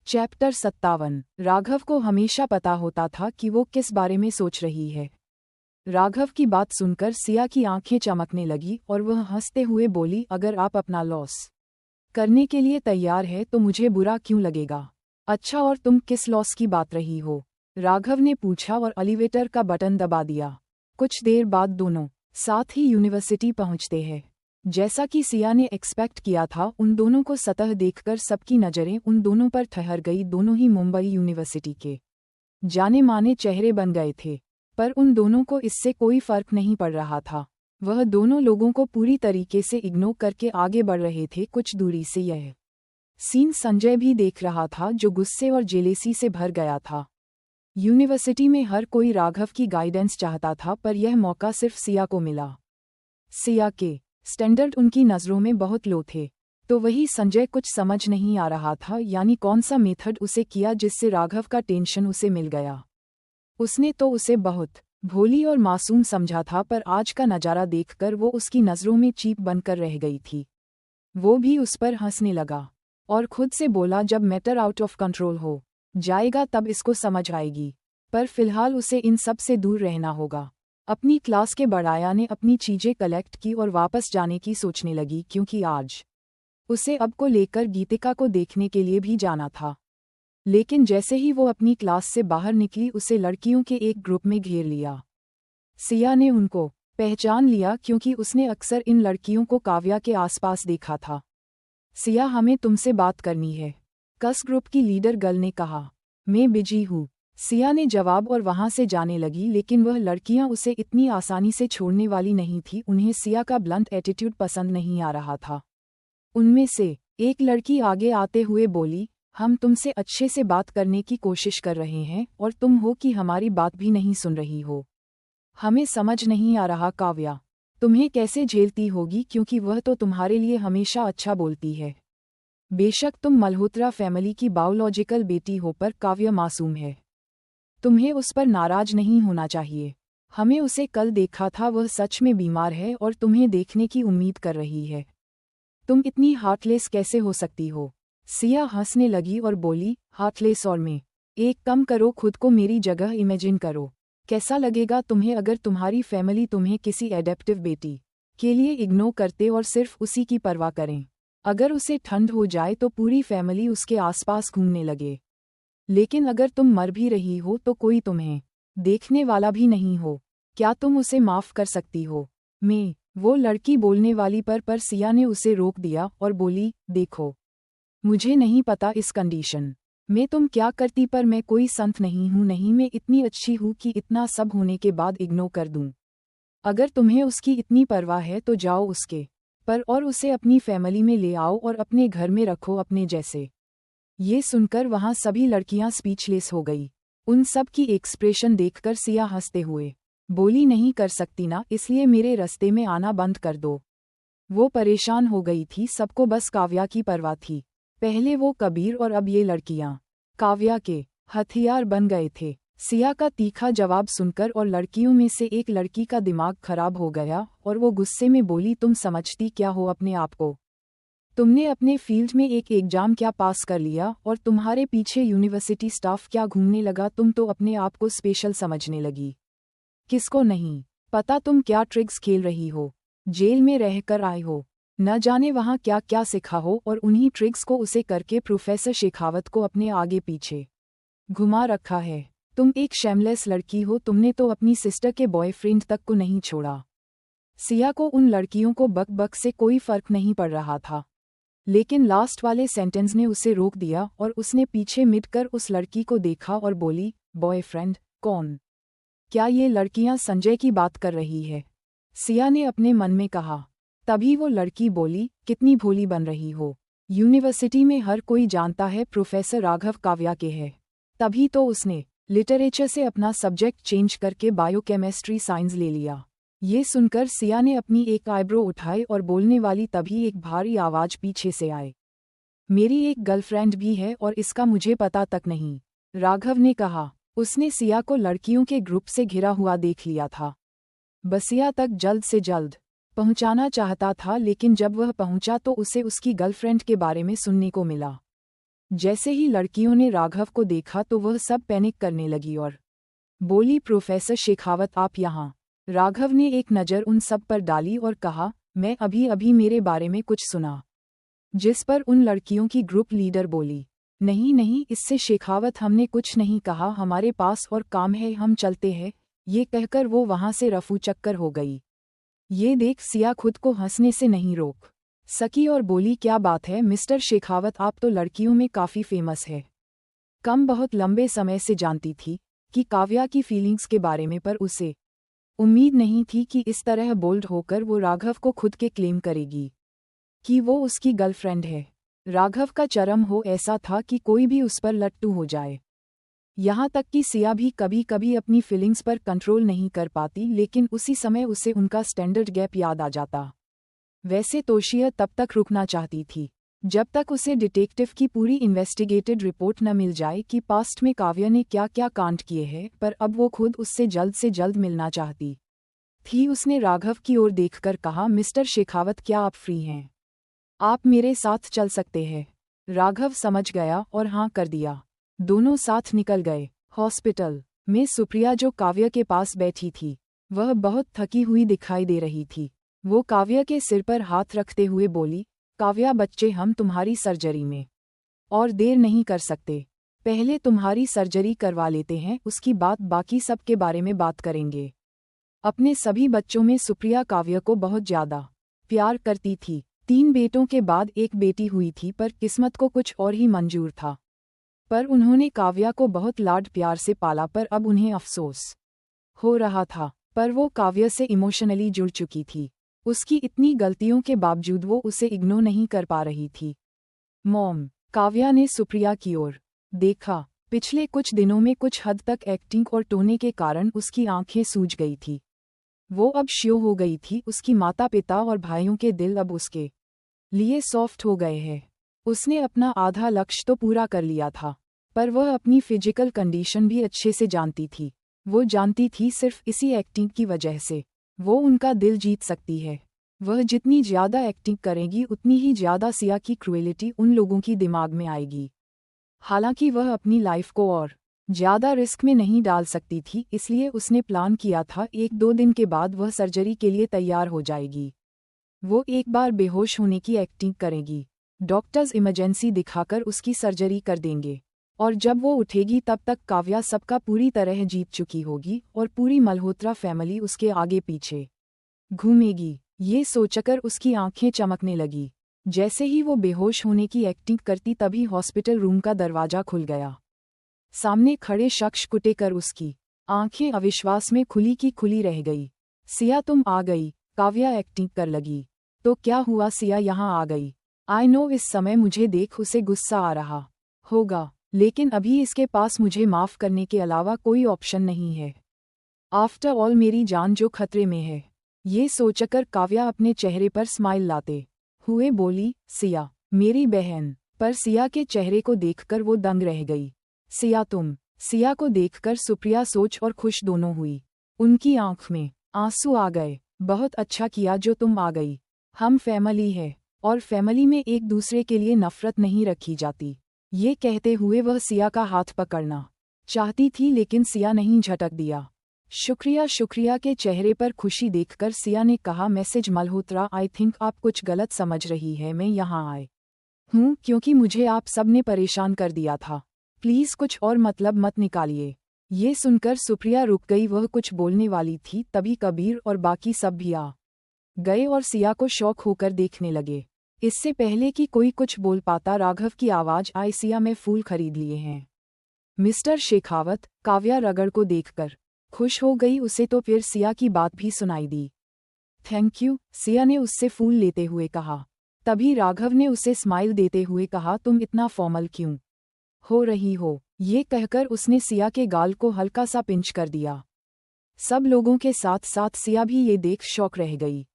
Chapter 57। Raghav को हमेशा पता होता था कि वो किस बारे में सोच रही है। राघव की बात सुनकर सिया की आंखें चमकने लगी और वह हंसते हुए बोली, अगर आप अपना लॉस करने के लिए तैयार है तो मुझे बुरा क्यों लगेगा। अच्छा, और तुम किस लॉस की बात रही हो? राघव ने पूछा और एलिवेटर का बटन दबा दिया। कुछ देर बाद दोनों साथ ही यूनिवर्सिटी पहुंचते हैं। जैसा कि सिया ने एक्सपेक्ट किया था, उन दोनों को सतह देखकर सबकी नज़रें उन दोनों पर ठहर गई। दोनों ही मुंबई यूनिवर्सिटी के जाने माने चेहरे बन गए थे, पर उन दोनों को इससे कोई फर्क नहीं पड़ रहा था। वह दोनों लोगों को पूरी तरीके से इग्नोर करके आगे बढ़ रहे थे। कुछ दूरी से यह सीन संजय भी देख रहा था, जो गुस्से और जेलेसी से भर गया था। यूनिवर्सिटी में हर कोई राघव की गाइडेंस चाहता था, पर यह मौका सिर्फ सिया को मिला। सिया के स्टैंडर्ड उनकी नज़रों में बहुत लो थे, तो वही संजय कुछ समझ नहीं आ रहा था, यानी कौन सा मेथड उसे किया जिससे राघव का टेंशन उसे मिल गया। उसने तो उसे बहुत भोली और मासूम समझा था, पर आज का नज़ारा देखकर वो उसकी नज़रों में चीप बनकर रह गई थी। वो भी उस पर हंसने लगा और खुद से बोला, जब मैटर आउट ऑफ कंट्रोल हो जाएगा तब इसको समझ आएगी, पर फिलहाल उसे इन सब से दूर रहना होगा। अपनी क्लास के बड़ाया ने अपनी चीजें कलेक्ट की और वापस जाने की सोचने लगी, क्योंकि आज उसे अब को लेकर गीतिका को देखने के लिए भी जाना था। लेकिन जैसे ही वो अपनी क्लास से बाहर निकली, उसे लड़कियों के एक ग्रुप में घेर लिया। सिया ने उनको पहचान लिया, क्योंकि उसने अक्सर इन लड़कियों को काव्या के आसपास देखा था। सिया, हमें तुमसे बात करनी है, कस ग्रुप की लीडर गर्ल ने कहा। मैं बिजी हूँ, सिया ने जवाब और वहां से जाने लगी। लेकिन वह लड़कियां उसे इतनी आसानी से छोड़ने वाली नहीं थी। उन्हें सिया का ब्लंट एटीट्यूड पसंद नहीं आ रहा था। उनमें से एक लड़की आगे आते हुए बोली, हम तुमसे अच्छे से बात करने की कोशिश कर रहे हैं और तुम हो कि हमारी बात भी नहीं सुन रही हो। हमें समझ नहीं आ रहा काव्या, तुम्हें कैसे झेलती होगी, क्योंकि वह तो तुम्हारे लिए हमेशा अच्छा बोलती है। बेशक तुम मल्होत्रा फैमिली की बायोलॉजिकल बेटी हो, पर काव्या मासूम है। तुम्हें उस पर नाराज नहीं होना चाहिए। हमें उसे कल देखा था, वह सच में बीमार है और तुम्हें देखने की उम्मीद कर रही है। तुम इतनी हार्टलेस कैसे हो सकती हो? सिया हंसने लगी और बोली, हार्टलेस और मैं? एक कम करो, खुद को मेरी जगह इमेजिन करो। कैसा लगेगा तुम्हें अगर तुम्हारी फैमिली तुम्हें किसी एडेप्टिव बेटी के लिए इग्नोर करते और सिर्फ उसी की परवाह करें? अगर उसे ठंड हो जाए तो पूरी फैमिली उसके आसपास घूमने लगे। लेकिन अगर तुम मर भी रही हो तो कोई तुम्हें देखने वाला भी नहीं हो। क्या तुम उसे माफ कर सकती हो? मैं? वो लड़की बोलने वाली पर सिया ने उसे रोक दिया और बोली, देखो, मुझे नहीं पता इस कंडीशन में तुम क्या करती, पर मैं कोई संत नहीं हूँ। नहीं, मैं इतनी अच्छी हूँ कि इतना सब होने के बाद इग्नोर कर दूँ। अगर तुम्हें उसकी इतनी परवाह है तो जाओ उसके पर और उसे अपनी फैमिली में ले आओ और अपने घर में रखो अपने जैसे। ये सुनकर वहां सभी लड़कियां स्पीचलेस हो गई। उन सब की एक्सप्रेशन देखकर सिया हंसते हुए बोली, नहीं कर सकती ना, इसलिए मेरे रास्ते में आना बंद कर दो। वो परेशान हो गई थी, सबको बस काव्या की परवाह थी। पहले वो कबीर और अब ये लड़कियां काव्या के हथियार बन गए थे। सिया का तीखा जवाब सुनकर और लड़कियों में से एक लड़की का दिमाग खराब हो गया और वो गुस्से में बोली, तुम समझती क्या हो अपने आप को? तुमने अपने फील्ड में एक एग्जाम क्या पास कर लिया और तुम्हारे पीछे यूनिवर्सिटी स्टाफ क्या घूमने लगा? तुम तो अपने आप को स्पेशल समझने लगी। किसको नहीं पता तुम क्या ट्रिक्स खेल रही हो? जेल में रहकर आए हो, न जाने वहां क्या क्या सीखा हो, और उन्हीं ट्रिक्स को उसे करके प्रोफेसर शेखावत को अपने आगे पीछे घुमा रखा है। तुम एक शेमलेस लड़की हो, तुमने तो अपनी सिस्टर के बॉयफ्रेंड तक को नहीं छोड़ा। सिया को उन लड़कियों को बक बक से कोई फर्क नहीं पड़ रहा था, लेकिन लास्ट वाले सेंटेंस ने उसे रोक दिया और उसने पीछे मिटकर उस लड़की को देखा और बोली, बॉयफ्रेंड? कौन? क्या ये लड़कियां संजय की बात कर रही है? सिया ने अपने मन में कहा। तभी वो लड़की बोली, कितनी भोली बन रही हो। यूनिवर्सिटी में हर कोई जानता है प्रोफेसर राघव काव्या के है। तभी तो उसने लिटरेचर से अपना सब्जेक्ट चेंज करके बायोकेमिस्ट्री साइंस ले लिया। ये सुनकर सिया ने अपनी एक आईब्रो उठाई और बोलने वाली, तभी एक भारी आवाज पीछे से आए, मेरी एक गर्लफ्रेंड भी है और इसका मुझे पता तक नहीं। राघव ने कहा। उसने सिया को लड़कियों के ग्रुप से घिरा हुआ देख लिया था। बसिया तक जल्द से जल्द पहुंचाना चाहता था, लेकिन जब वह पहुंचा तो उसे उसकी गर्लफ्रेंड के बारे में सुनने को मिला। जैसे ही लड़कियों ने राघव को देखा तो वह सब पैनिक करने लगी और बोली, प्रोफेसर शेखावत आप यहाँ। राघव ने एक नज़र उन सब पर डाली और कहा, मैं अभी अभी मेरे बारे में कुछ सुना। जिस पर उन लड़कियों की ग्रुप लीडर बोली, नहीं नहीं, इससे शेखावत हमने कुछ नहीं कहा, हमारे पास और काम है, हम चलते हैं। ये कहकर वो वहां से रफू चक्कर हो गई। ये देख सिया खुद को हंसने से नहीं रोक सकी और बोली, क्या बात है मिस्टर शेखावत, आप तो लड़कियों में काफ़ी फेमस है। कम बहुत लंबे समय से जानती थी कि काव्या की फीलिंग्स के बारे में, पर उसे उम्मीद नहीं थी कि इस तरह बोल्ड होकर वो राघव को खुद के क्लेम करेगी कि वो उसकी गर्लफ्रेंड है। राघव का चरम हो ऐसा था कि कोई भी उस पर लट्टू हो जाए। यहाँ तक कि सिया भी कभी कभी अपनी फीलिंग्स पर कंट्रोल नहीं कर पाती, लेकिन उसी समय उसे उनका स्टैंडर्ड गैप याद आ जाता। वैसे तोशिया तब तक रुकना चाहती थी जब तक उसे डिटेक्टिव की पूरी इन्वेस्टिगेटेड रिपोर्ट न मिल जाए कि पास्ट में काव्या ने क्या क्या कांड किए हैं, पर अब वो खुद उससे जल्द मिलना चाहती थी। उसने राघव की ओर देखकर कहा, मिस्टर शेखावत, क्या आप फ्री हैं? आप मेरे साथ चल सकते हैं। राघव समझ गया और हाँ कर दिया। दोनों साथ निकल गए। हॉस्पिटल में सुप्रिया, जो काव्या के पास बैठी थी, वह बहुत थकी हुई दिखाई दे रही थी। वो काव्या के सिर पर हाथ रखते हुए बोली, काव्या बच्चे, हम तुम्हारी सर्जरी में और देर नहीं कर सकते। पहले तुम्हारी सर्जरी करवा लेते हैं, उसकी बाकी सब के बारे में बात करेंगे। अपने सभी बच्चों में सुप्रिया काव्या को बहुत ज्यादा प्यार करती थी। 3 बेटों के बाद एक बेटी हुई थी, पर किस्मत को कुछ और ही मंजूर था। पर उन्होंने काव्या को बहुत लाड प्यार से पाला, पर अब उन्हें अफसोस हो रहा था। पर वो काव्या से इमोशनली जुड़ चुकी थी। उसकी इतनी गलतियों के बावजूद वो उसे इग्नोर नहीं कर पा रही थी। मॉम, काव्या ने सुप्रिया की ओर देखा। पिछले कुछ दिनों में कुछ हद तक एक्टिंग और टोने के कारण उसकी आंखें सूज गई थी। वो अब श्यो हो गई थी। उसकी माता पिता और भाइयों के दिल अब उसके लिए सॉफ्ट हो गए हैं। उसने अपना आधा लक्ष्य तो पूरा कर लिया था, पर वह अपनी फिजिकल कंडीशन भी अच्छे से जानती थी। वो जानती थी सिर्फ इसी एक्टिंग की वजह से वो उनका दिल जीत सकती है। वह जितनी ज़्यादा एक्टिंग करेगी, उतनी ही ज़्यादा सिया की क्रूएलिटी उन लोगों की दिमाग में आएगी। हालांकि वह अपनी लाइफ को और ज़्यादा रिस्क में नहीं डाल सकती थी, इसलिए उसने प्लान किया था 1-2 दिन के बाद वह सर्जरी के लिए तैयार हो जाएगी। वो एक बार बेहोश होने की एक्टिंग करेगी, डॉक्टर्स इमरजेंसी दिखाकर उसकी सर्जरी कर देंगे, और जब वो उठेगी तब तक काव्या सबका पूरी तरह जीत चुकी होगी और पूरी मल्होत्रा फैमिली उसके आगे पीछे घूमेगी। ये सोचकर उसकी आंखें चमकने लगी। जैसे ही वो बेहोश होने की एक्टिंग करती, तभी हॉस्पिटल रूम का दरवाजा खुल गया। सामने खड़े शख्स को देखकर उसकी आंखें अविश्वास में खुली की खुली रह गई। सिया, तुम आ गई? काव्या एक्टिंग कर लगी। तो क्या हुआ, सिया यहाँ आ गई? आई नो इस समय मुझे देख उसे गुस्सा आ रहा होगा, लेकिन अभी इसके पास मुझे माफ करने के अलावा कोई ऑप्शन नहीं है। आफ्टर ऑल मेरी जान जो खतरे में है। ये सोचकर काव्या अपने चेहरे पर स्माइल लाते हुए बोली, सिया मेरी बहन। पर सिया के चेहरे को देखकर वो दंग रह गई। सिया तुम? सिया को देखकर सुप्रिया सोच और खुश दोनों हुई। उनकी आंख में आंसू आ गए। बहुत अच्छा किया जो तुम आ गई। हम फैमिली है और फैमिली में एक दूसरे के लिए नफरत नहीं रखी जाती। ये कहते हुए वह सिया का हाथ पकड़ना चाहती थी, लेकिन सिया नहीं झटक दिया। शुक्रिया। शुक्रिया के चेहरे पर खुशी देखकर सिया ने कहा, मैसेज मल्होत्रा, आई थिंक आप कुछ गलत समझ रही है। मैं यहाँ आए हूँ क्योंकि मुझे आप सब ने परेशान कर दिया था। प्लीज़ कुछ और मतलब मत निकालिए। ये सुनकर सुप्रिया रुक गई। वह कुछ बोलने वाली थी, तभी कबीर और बाकी सब भी आ गए और सिया को शौक होकर देखने लगे। इससे पहले कि कोई कुछ बोल पाता, राघव की आवाज़ आई, सिया में फूल खरीद लिए हैं मिस्टर शेखावत। काव्या रगड़ को देखकर खुश हो गई। उसे तो फिर सिया की बात भी सुनाई दी। थैंक यू, सिया ने उससे फूल लेते हुए कहा। तभी राघव ने उसे स्माइल देते हुए कहा, तुम इतना फॉर्मल क्यों हो रही हो? ये कहकर उसने सिया के गाल को हल्का सा पिंच कर दिया। सब लोगों के साथ साथ सिया भी ये देख शॉक रह गई।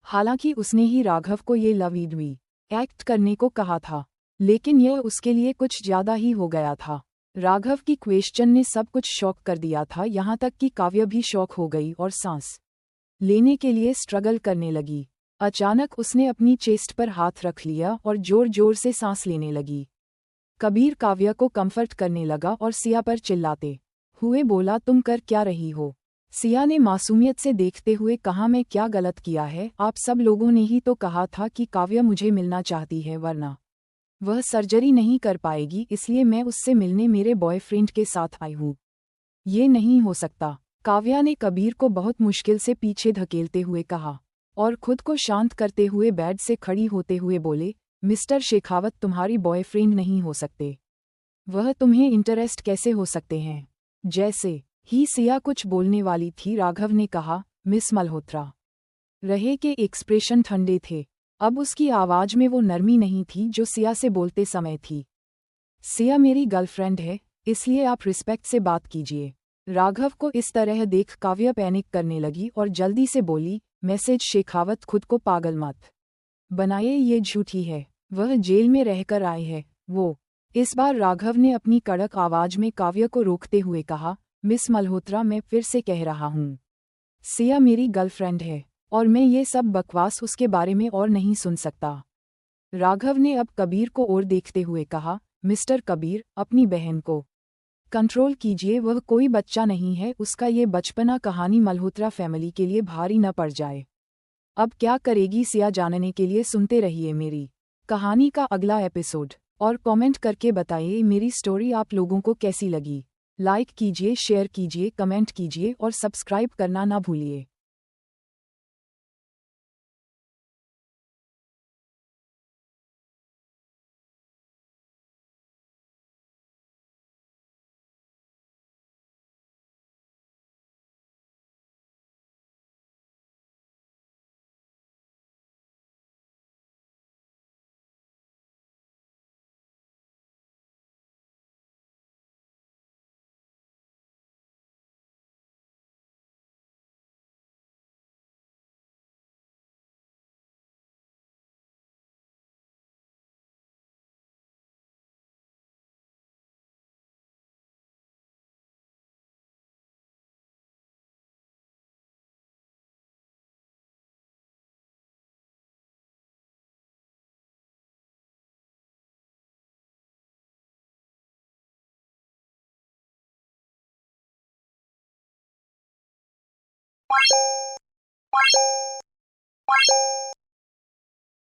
हालांकि उसने ही राघव को ये लवीडवी एक्ट करने को कहा था, लेकिन यह उसके लिए कुछ ज्यादा ही हो गया था। राघव की क्वेश्चन ने सब कुछ शॉक कर दिया था, यहाँ तक कि काव्या भी शॉक हो गई और सांस लेने के लिए स्ट्रगल करने लगी। अचानक उसने अपनी चेस्ट पर हाथ रख लिया और जोर जोर से सांस लेने लगी। कबीर काव्या को कंफर्ट करने लगा और सिया पर चिल्लाते हुए बोला, तुम कर क्या रही हो? सिया ने मासूमियत से देखते हुए कहा, मैं क्या गलत किया है? आप सब लोगों ने ही तो कहा था कि काव्या मुझे मिलना चाहती है, वरना वह सर्जरी नहीं कर पाएगी, इसलिए मैं उससे मिलने मेरे बॉयफ्रेंड के साथ आई हूँ। ये नहीं हो सकता। काव्या ने कबीर को बहुत मुश्किल से पीछे धकेलते हुए कहा और खुद को शांत करते हुए बेड से खड़ी होते हुए बोले, मिस्टर शेखावत तुम्हारी बॉयफ्रेंड नहीं हो सकते। वह तुम्हें इंटरेस्ट कैसे हो सकते हैं? जैसे ही सिया कुछ बोलने वाली थी, राघव ने कहा, मिस मल्होत्रा। रहे के एक्सप्रेशन ठंडे थे। अब उसकी आवाज में वो नरमी नहीं थी जो सिया से बोलते समय थी। सिया मेरी गर्लफ्रेंड है, इसलिए आप रिस्पेक्ट से बात कीजिए। राघव को इस तरह देख काव्या पैनिक करने लगी और जल्दी से बोली, मैसेज शेखावत खुद को पागल मत बनाइए, ये झूठी है। वह जेल में रहकर आई है। वो इस बार राघव ने अपनी कड़क आवाज में काव्या को रोकते हुए कहा, मिस मल्होत्रा मैं फिर से कह रहा हूँ, सिया मेरी गर्लफ्रेंड है और मैं ये सब बकवास उसके बारे में और नहीं सुन सकता। राघव ने अब कबीर को और देखते हुए कहा, मिस्टर कबीर, अपनी बहन को कंट्रोल कीजिए, वह कोई बच्चा नहीं है, उसका ये बचपना कहानी मल्होत्रा फैमिली के लिए भारी न पड़ जाए। अब क्या करेगी सिया, जानने के लिए सुनते रहिए मेरी कहानी का अगला एपिसोड और कमेंट करके बताइए मेरी स्टोरी आप लोगों को कैसी लगी। लाइक कीजिए, शेयर कीजिए, कमेंट कीजिए और सब्सक्राइब करना ना भूलिए।